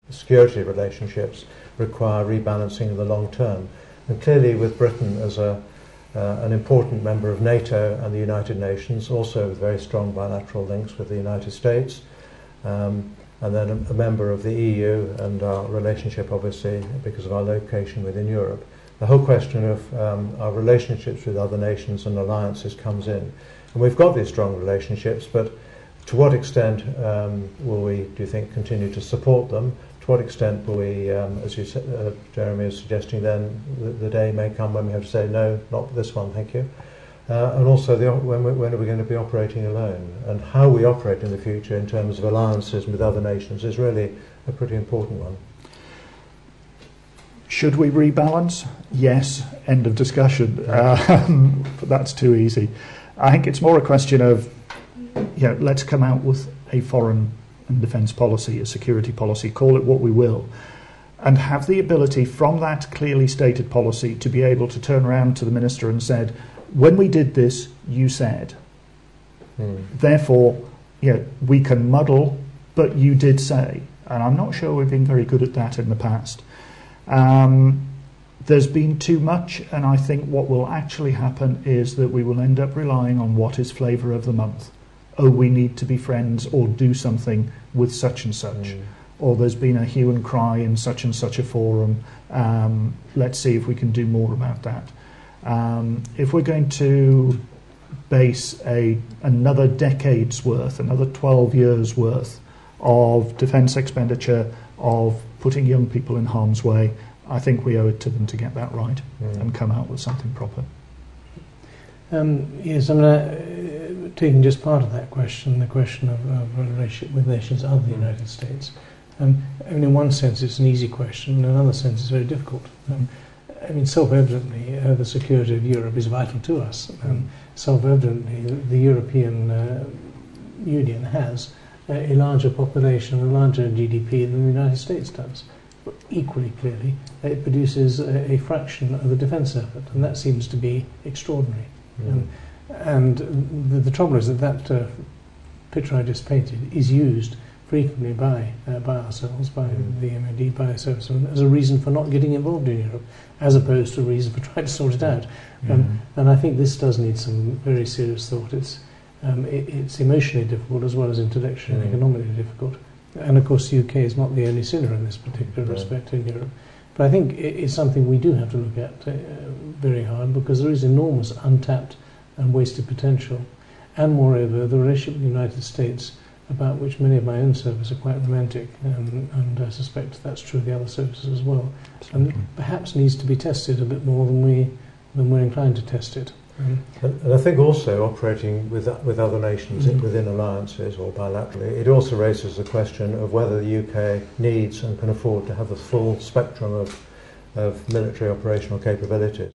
security relationships require rebalancing in the long term. And clearly with Britain as an important member of NATO and the United Nations, also with very strong bilateral links with the United States, and then a member of the EU and our relationship obviously because of our location within Europe. The whole question of our relationships with other nations and alliances comes in. And we've got these strong relationships, but to what extent will we, do you think, continue to support them? To what extent will we, as you said, Jeremy is suggesting then, the day may come when we have to say, no, not this one, thank you. And also, when are we going to be operating alone? And how we operate in the future in terms of alliances with other nations is really a pretty important one. Should we rebalance? Yes, end of discussion. But that's too easy. I think it's more a question of, let's come out with a foreign and defence policy, a security policy, call it what we will, and have the ability from that clearly stated policy to be able to turn around to the Minister and said, when we did this, you said. Therefore, we can muddle, but you did say. And I'm not sure we've been very good at that in the past. There's been too much, and I think what will actually happen is that we will end up relying on what is flavour of the month. Oh, we need to be friends or do something with such and such. Or there's been a hue and cry in such and such a forum. Let's see if we can do more about that. If we're going to base another decade's worth, another 12 years worth of defence expenditure, of putting young people in harm's way, I think we owe it to them to get that right and come out with something proper. Yes, taking just part of that question, the question of relationship with nations other than the United States. In one sense it's an easy question, in another sense it's very difficult. Self-evidently the security of Europe is vital to us. Self-evidently the European Union has a larger population, a larger GDP than the United States does. But equally clearly it produces a fraction of the defence effort, and that seems to be extraordinary. And the trouble is that picture I just painted is used frequently by ourselves, by the MOD, by the servicemen, as a reason for not getting involved in Europe, as opposed to a reason for trying to sort it out. And I think this does need some very serious thought. It's emotionally difficult as well as intellectually and economically difficult. And of course the UK is not the only sinner in this particular respect in Europe. But I think it's something we do have to look at very hard, because there is enormous untapped and wasted potential. And moreover, the relationship with the United States, about which many of my own services are quite romantic, and I suspect that's true of the other services as well, and perhaps needs to be tested a bit more than we're inclined to test it. And I think also operating with other nations within alliances or bilaterally, it also raises the question of whether the UK needs and can afford to have the full spectrum of military operational capabilities.